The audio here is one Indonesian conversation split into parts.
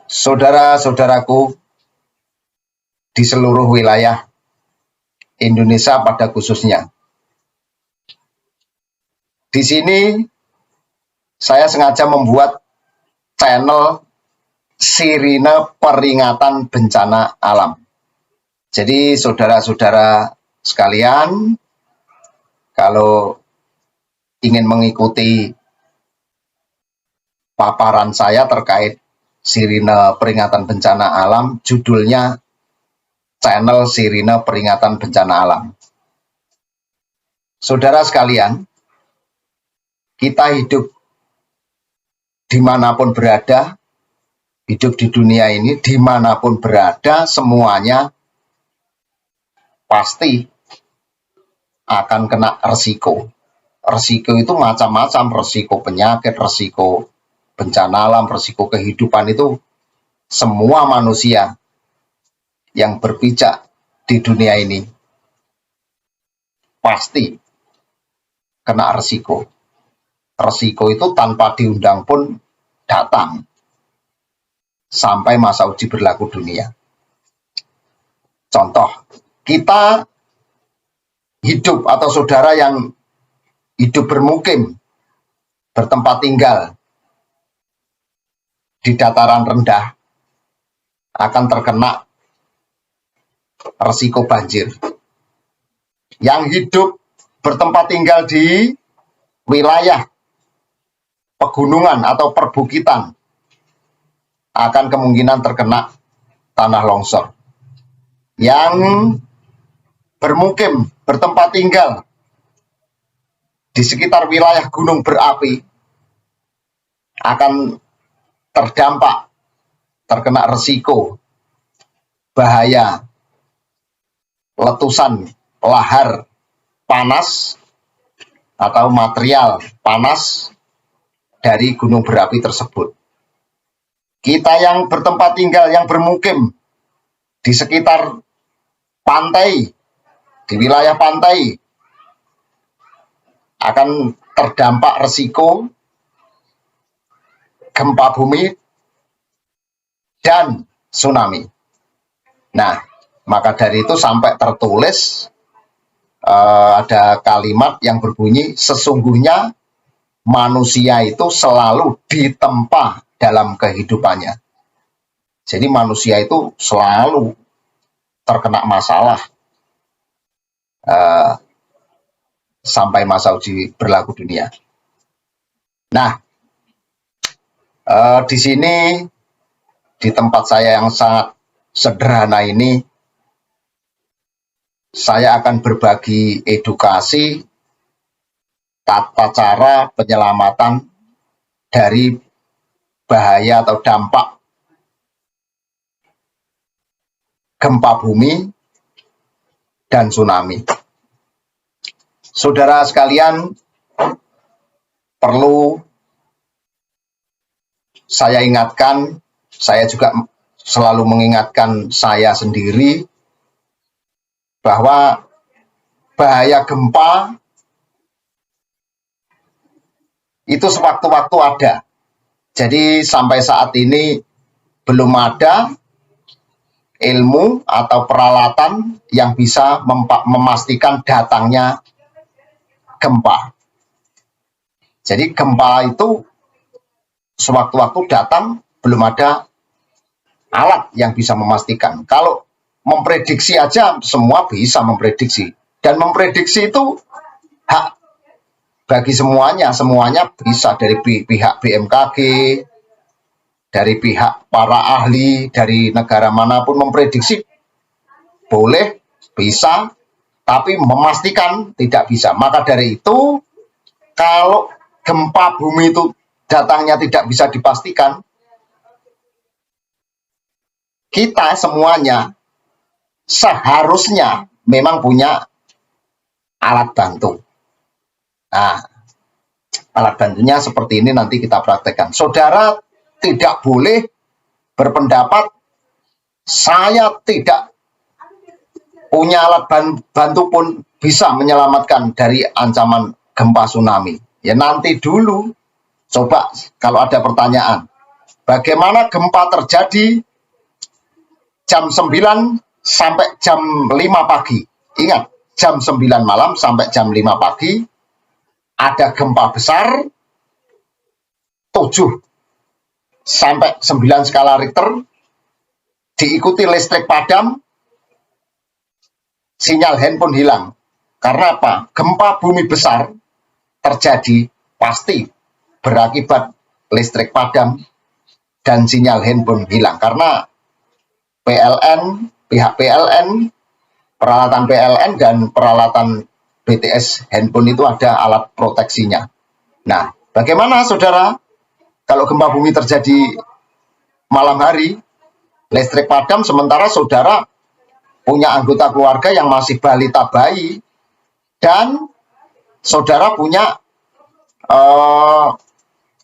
Saudara-saudaraku di seluruh wilayah Indonesia pada khususnya. Di sini saya sengaja membuat channel Sirine Peringatan Bencana Alam. Jadi saudara-saudara sekalian, kalau ingin mengikuti paparan saya terkait Sirine Peringatan Bencana Alam, judulnya channel Sirine Peringatan Bencana Alam. Saudara sekalian, kita hidup dimanapun berada, hidup di dunia ini, dimanapun berada, semuanya pasti akan kena resiko. Resiko itu macam-macam, resiko penyakit, resiko bencana alam, resiko kehidupan itu semua manusia yang berpijak di dunia ini pasti kena resiko. Resiko itu tanpa diundang pun datang sampai masa uji berlaku dunia. Contoh, kita hidup atau saudara yang hidup bermukim, bertempat tinggal di dataran rendah akan terkena resiko banjir. Yang hidup bertempat tinggal di wilayah pegunungan atau perbukitan akan kemungkinan terkena tanah longsor. Yang bermukim, bertempat tinggal di sekitar wilayah gunung berapi akan terdampak, terkena resiko bahaya letusan lahar panas atau material panas dari gunung berapi tersebut. Kita yang bertempat tinggal, yang bermukim di sekitar pantai, di wilayah pantai, akan terdampak resiko gempa bumi dan tsunami. Nah, maka dari itu sampai tertulis ada kalimat yang berbunyi, sesungguhnya manusia itu selalu ditempa dalam kehidupannya. Jadi manusia itu selalu terkena masalah sampai masa uji berlaku dunia. Nah, di sini, di tempat saya yang sangat sederhana ini, saya akan berbagi edukasi tata cara penyelamatan dari bahaya atau dampak gempa bumi dan tsunami. Saudara sekalian, perlu saya ingatkan, saya juga selalu mengingatkan saya sendiri bahwa bahaya gempa itu sewaktu-waktu ada. Jadi sampai saat ini belum ada ilmu atau peralatan yang bisa memastikan datangnya gempa. Jadi gempa itu sewaktu-waktu datang, belum ada alat yang bisa memastikan. Kalau memprediksi aja, semua bisa memprediksi. Dan memprediksi itu hak bagi semuanya bisa dari pihak BMKG, dari pihak para ahli, dari negara manapun memprediksi boleh, bisa, tapi memastikan tidak bisa. Maka dari itu, kalau gempa bumi itu datangnya tidak bisa dipastikan, kita semuanya seharusnya memang punya alat bantu. Nah, alat bantunya seperti ini nanti kita praktekkan. Saudara tidak boleh berpendapat saya tidak punya alat bantu pun bisa menyelamatkan dari ancaman gempa tsunami. Ya nanti dulu, coba kalau ada pertanyaan, bagaimana gempa terjadi jam 9 sampai jam 5 pagi. Ingat, jam 9 malam sampai jam 5 pagi ada gempa besar 7 sampai 9 skala Richter, diikuti listrik padam, sinyal handphone hilang. Karena apa? Gempa bumi besar terjadi pasti berakibat listrik padam dan sinyal handphone hilang. Karena pihak PLN, peralatan PLN dan peralatan BTS handphone itu ada alat proteksinya. Nah, bagaimana saudara kalau gempa bumi terjadi malam hari, listrik padam sementara saudara punya anggota keluarga yang masih balita bayi dan saudara punya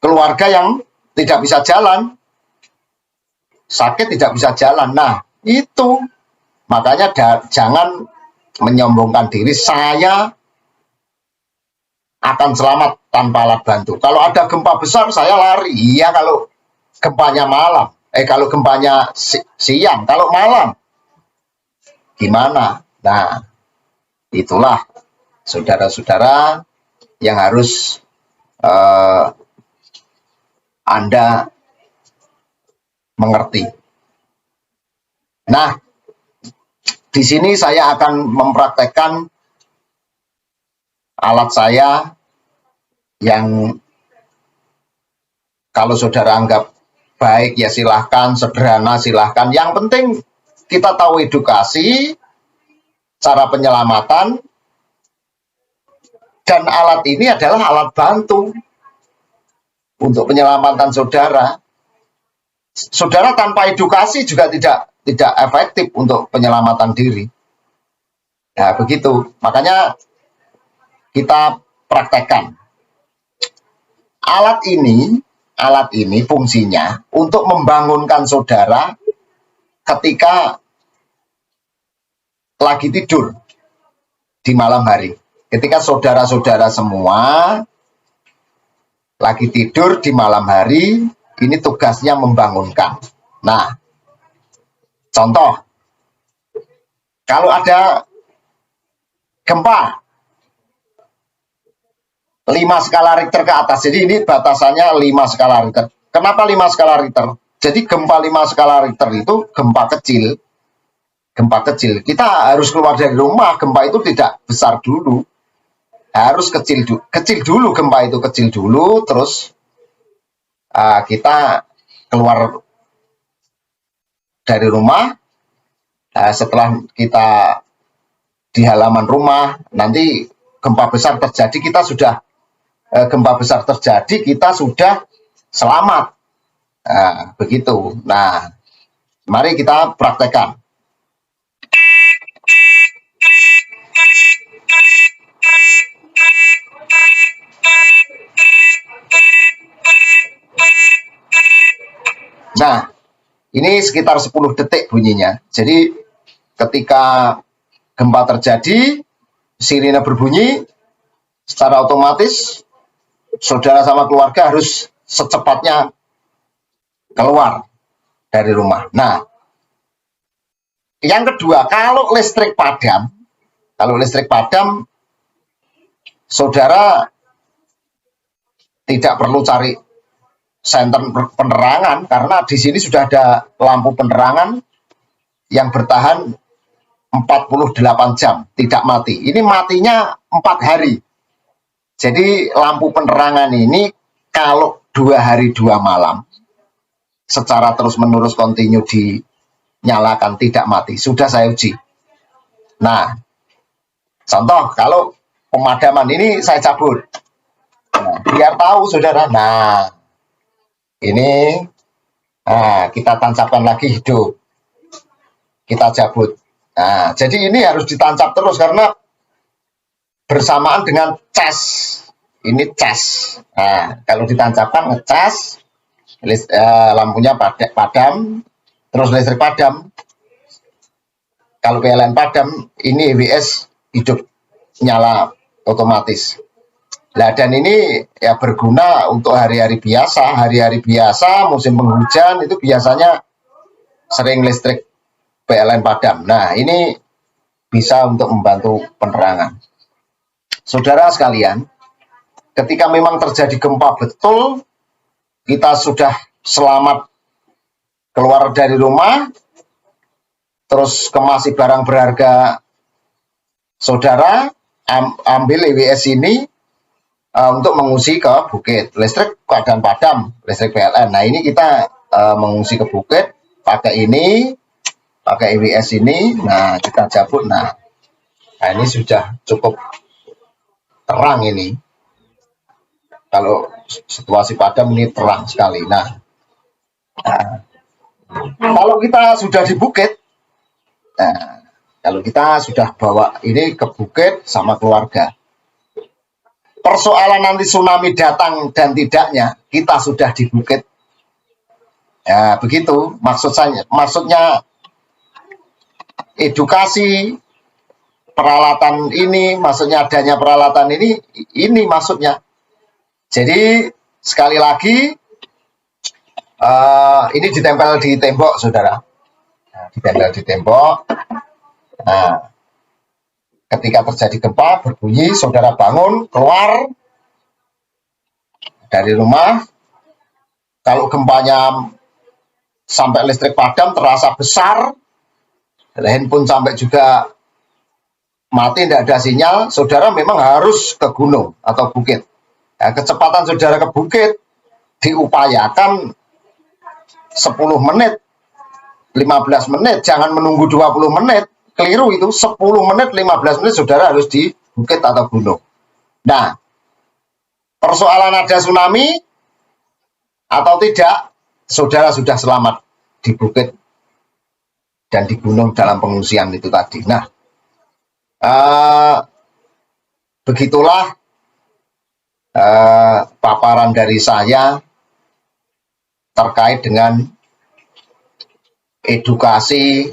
keluarga yang tidak bisa jalan, sakit tidak bisa jalan. Nah, itu makanya jangan menyombongkan diri, saya akan selamat tanpa alat bantu. Kalau ada gempa besar saya lari. Iya kalau gempanya malam. Kalau gempanya siang, kalau malam gimana? Nah, itulah saudara-saudara yang harus Anda mengerti. Nah, di sini saya akan mempraktekkan alat saya yang kalau saudara anggap baik ya silahkan, sederhana silahkan. Yang penting kita tahu edukasi, cara penyelamatan, dan alat ini adalah alat bantu untuk penyelamatan saudara. Saudara tanpa edukasi juga tidak efektif untuk penyelamatan diri. Nah, begitu. Makanya kita praktekkan. Alat ini fungsinya untuk membangunkan saudara ketika lagi tidur di malam hari. Ketika saudara-saudara semua lagi tidur di malam hari, ini tugasnya membangunkan. Nah, contoh, kalau ada gempa 5 skala Richter ke atas, jadi ini batasannya 5 skala Richter. Kenapa 5 skala Richter? Jadi gempa 5 skala Richter itu gempa kecil. Gempa kecil. Kita harus keluar dari rumah, gempa itu tidak besar dulu. Harus kecil dulu, gempa itu kecil dulu, terus kita keluar dari rumah. Setelah kita di halaman rumah, nanti gempa besar terjadi, kita sudah selamat. Nah, begitu. Nah, mari kita praktekkan. Nah, ini sekitar 10 detik bunyinya. Jadi ketika gempa terjadi, sirine berbunyi, secara otomatis saudara sama keluarga harus secepatnya keluar dari rumah. Nah, yang kedua, kalau listrik padam, saudara tidak perlu cari senter penerangan karena di sini sudah ada lampu penerangan yang bertahan 48 jam, tidak mati. Ini matinya 4 hari. Jadi lampu penerangan ini kalau 2 hari 2 malam secara terus-menerus kontinu dinyalakan tidak mati. Sudah saya uji. Nah, contoh kalau pemadaman ini saya cabut. Nah, biar tahu saudara. Nah, ini kita tancapkan lagi hidup. Kita cabut. Nah, jadi ini harus ditancap terus karena bersamaan dengan cas. Ini cas. Nah, kalau ditancapkan ngecas, lampunya padam, terus listrik padam. Kalau PLN padam, ini EWS hidup nyala otomatis. Nah, dan ini ya berguna untuk hari-hari biasa, musim penghujan itu biasanya sering listrik PLN padam. Nah, ini bisa untuk membantu penerangan. Saudara sekalian, ketika memang terjadi gempa betul, kita sudah selamat keluar dari rumah, terus kemasi barang berharga saudara, ambil EWS ini untuk mengungsi ke bukit. Listrik keadaan padam, listrik PLN. Nah, ini kita mengungsi ke bukit, pakai EWS ini, nah kita cabut. Nah, ini sudah cukup terang ini. Kalau situasi padam ini terang sekali. Nah, kalau kita sudah di bukit, nah, kalau kita sudah bawa ini ke bukit sama keluarga, persoalan nanti tsunami datang dan tidaknya, kita sudah di bukit. Ya, begitu maksudnya edukasi peralatan ini, maksudnya adanya peralatan ini maksudnya. Jadi sekali lagi ini ditempel di tembok, saudara. Nah, ditempel di tembok. Nah, ketika terjadi gempa berbunyi, saudara bangun, keluar dari rumah. Kalau gempanya sampai listrik padam terasa besar, handphone sampai juga mati, tidak ada sinyal, saudara memang harus ke gunung atau bukit. Nah, kecepatan saudara ke bukit diupayakan 10 menit, 15 menit, jangan menunggu 20 menit, keliru itu, 10 menit, 15 menit saudara harus di bukit atau gunung. Nah, persoalan ada tsunami atau tidak, saudara sudah selamat di bukit dan di gunung dalam pengungsian itu tadi. Nah, begitulah paparan dari saya terkait dengan edukasi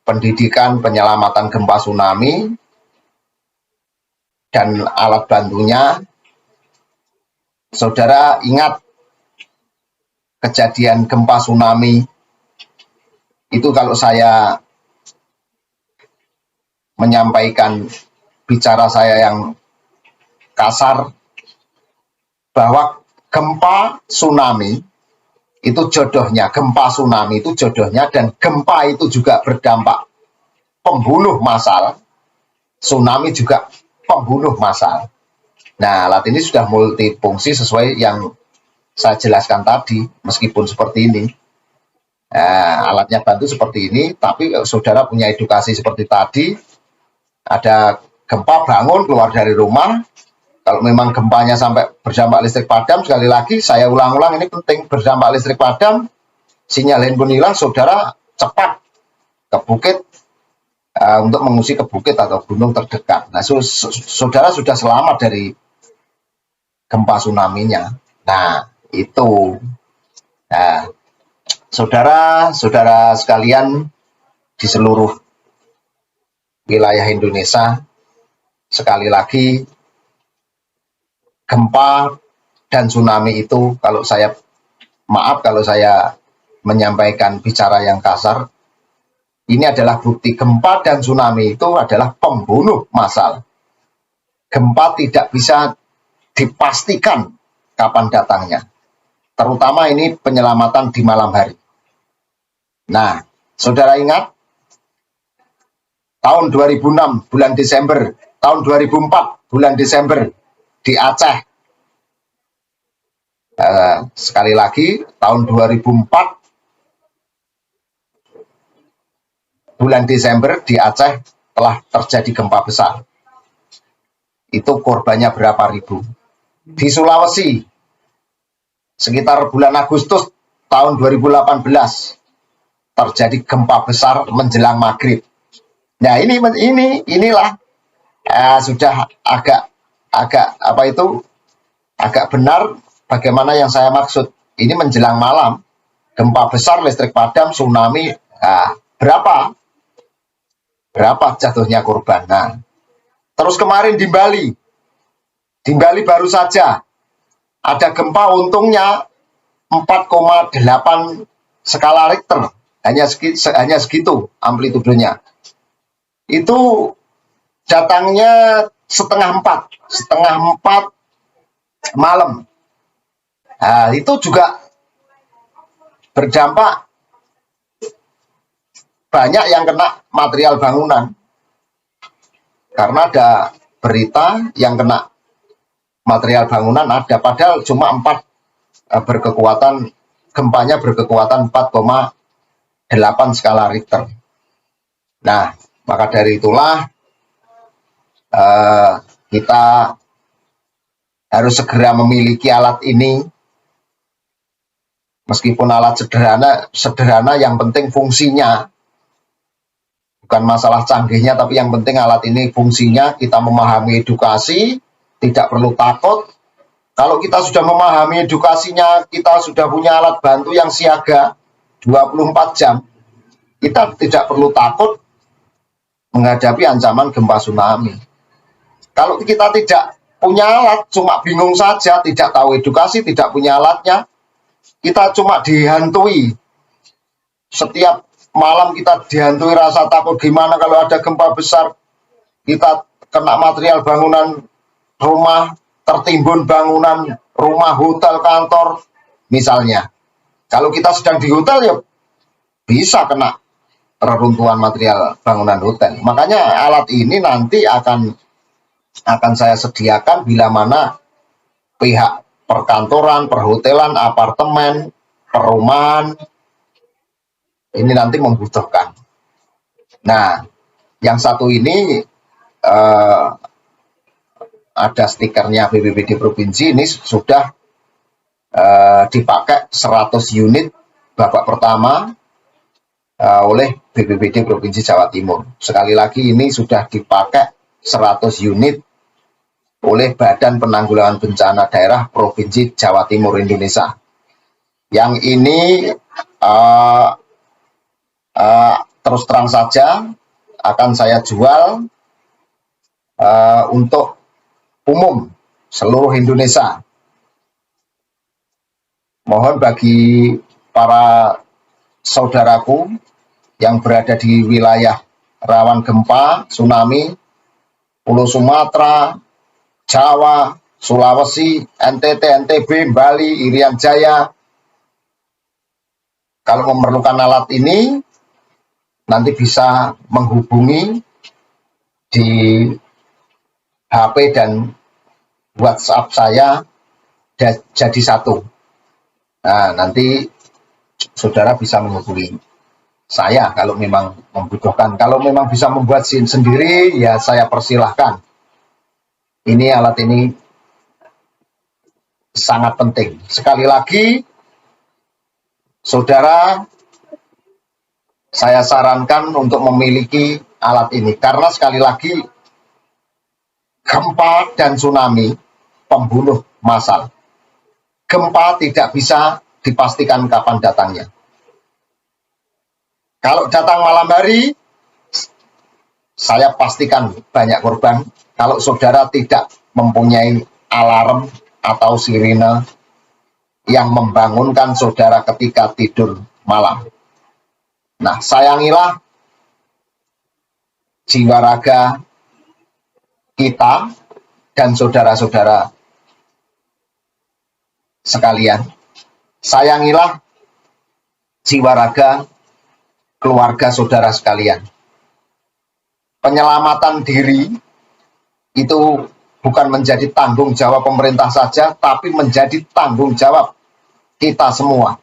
pendidikan penyelamatan gempa tsunami dan alat bantunya. Saudara ingat kejadian gempa tsunami itu, kalau saya menyampaikan bicara saya yang kasar, bahwa gempa tsunami itu jodohnya, gempa tsunami itu jodohnya, dan gempa itu juga berdampak pembunuh massal, tsunami juga pembunuh massal. Nah, alat ini sudah multifungsi sesuai yang saya jelaskan tadi, meskipun seperti ini. Alatnya bantu seperti ini, tapi saudara punya edukasi seperti tadi, ada gempa bangun, keluar dari rumah. Kalau memang gempanya sampai berdampak listrik padam, sekali lagi saya ulang-ulang, ini penting, berdampak listrik padam, sinyal handphone hilang, saudara cepat ke bukit untuk mengungsi ke bukit atau gunung terdekat. Nah, saudara sudah selamat dari gempa tsunami-nya. Nah, itu. Nah, saudara-saudara sekalian di seluruh wilayah Indonesia, sekali lagi, gempa dan tsunami itu, kalau saya menyampaikan bicara yang kasar, ini adalah bukti gempa dan tsunami itu adalah pembunuh massal. Gempa tidak bisa dipastikan kapan datangnya, terutama ini penyelamatan di malam hari. Nah, saudara ingat tahun 2006 bulan Desember, tahun 2004 bulan Desember di Aceh. Sekali lagi, tahun 2004 bulan Desember di Aceh telah terjadi gempa besar. Itu korbannya berapa ribu. Di Sulawesi, sekitar bulan Agustus tahun 2018, terjadi gempa besar menjelang maghrib. Nah, inilah sudah agak benar bagaimana yang saya maksud. Ini menjelang malam, gempa besar, listrik padam, tsunami. Nah, berapa jatuhnya korban. Nah, terus kemarin di Bali, Di Bali baru saja ada gempa, untungnya 4,8 skala Richter, hanya segitu amplitudenya. Itu datangnya setengah empat malam. Nah, itu juga berdampak, banyak yang kena material bangunan karena ada berita yang kena material bangunan ada, padahal cuma 4 berkekuatan, gempanya berkekuatan 4,8 skala Richter. Nah, maka dari itulah kita harus segera memiliki alat ini. Meskipun alat sederhana, yang penting fungsinya. Bukan masalah canggihnya, tapi yang penting alat ini fungsinya. Kita memahami edukasi, tidak perlu takut. Kalau kita sudah memahami edukasinya, kita sudah punya alat bantu yang siaga 24 jam, kita tidak perlu takut menghadapi ancaman gempa tsunami. Kalau kita tidak punya alat, cuma bingung saja, tidak tahu edukasi, tidak punya alatnya, kita cuma dihantui. Setiap malam kita dihantui rasa takut, gimana kalau ada gempa besar, kita kena material bangunan rumah, tertimbun bangunan rumah, hotel, kantor, misalnya. Kalau kita sedang di hotel, ya bisa kena reruntuhan material bangunan hotel. Makanya alat ini nanti akan saya sediakan bila mana pihak perkantoran, perhotelan, apartemen, perumahan ini nanti membutuhkan. Nah, yang satu ini ada stikernya BPBD Provinsi, ini sudah dipakai 100 unit babak pertama oleh BPBD Provinsi Jawa Timur. Sekali lagi, ini sudah dipakai 100 unit oleh Badan Penanggulangan Bencana Daerah Provinsi Jawa Timur Indonesia. Yang ini terus terang saja akan saya jual untuk umum seluruh Indonesia. Mohon bagi para saudaraku yang berada di wilayah rawan gempa, tsunami, Pulau Sumatera, Jawa, Sulawesi, NTT, NTB, Bali, Irian Jaya. Kalau memerlukan alat ini, nanti bisa menghubungi di HP dan WhatsApp saya jadi satu. Nah, nanti saudara bisa menghubungi saya kalau memang membutuhkan. Kalau memang bisa membuat SIM sendiri, ya saya persilahkan. Ini alat ini sangat penting. Sekali lagi, saudara, saya sarankan untuk memiliki alat ini. Karena sekali lagi, gempa dan tsunami pembunuh massal. Gempa tidak bisa dipastikan kapan datangnya. Kalau datang malam hari, saya pastikan banyak korban. Kalau saudara tidak mempunyai alarm atau sirine yang membangunkan saudara ketika tidur malam. Nah, sayangilah jiwa raga kita dan saudara-saudara sekalian. Sayangilah jiwa raga keluarga saudara sekalian. Penyelamatan diri itu bukan menjadi tanggung jawab pemerintah saja, tapi menjadi tanggung jawab kita semua.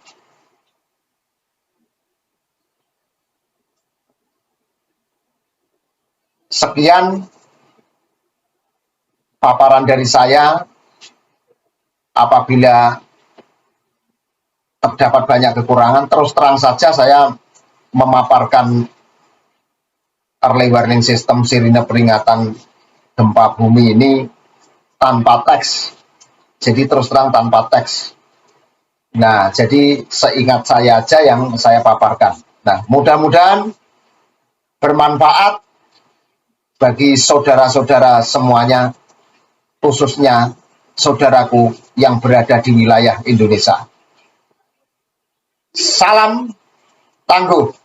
Sekian paparan dari saya. Apabila terdapat banyak kekurangan, terus terang saja saya memaparkan early warning system sirine peringatan gempa bumi ini tanpa teks. Jadi terus terang tanpa teks. Nah, jadi seingat saya aja yang saya paparkan. Nah, mudah-mudahan bermanfaat bagi saudara-saudara semuanya, khususnya saudaraku yang berada di wilayah Indonesia. Salam tangguh.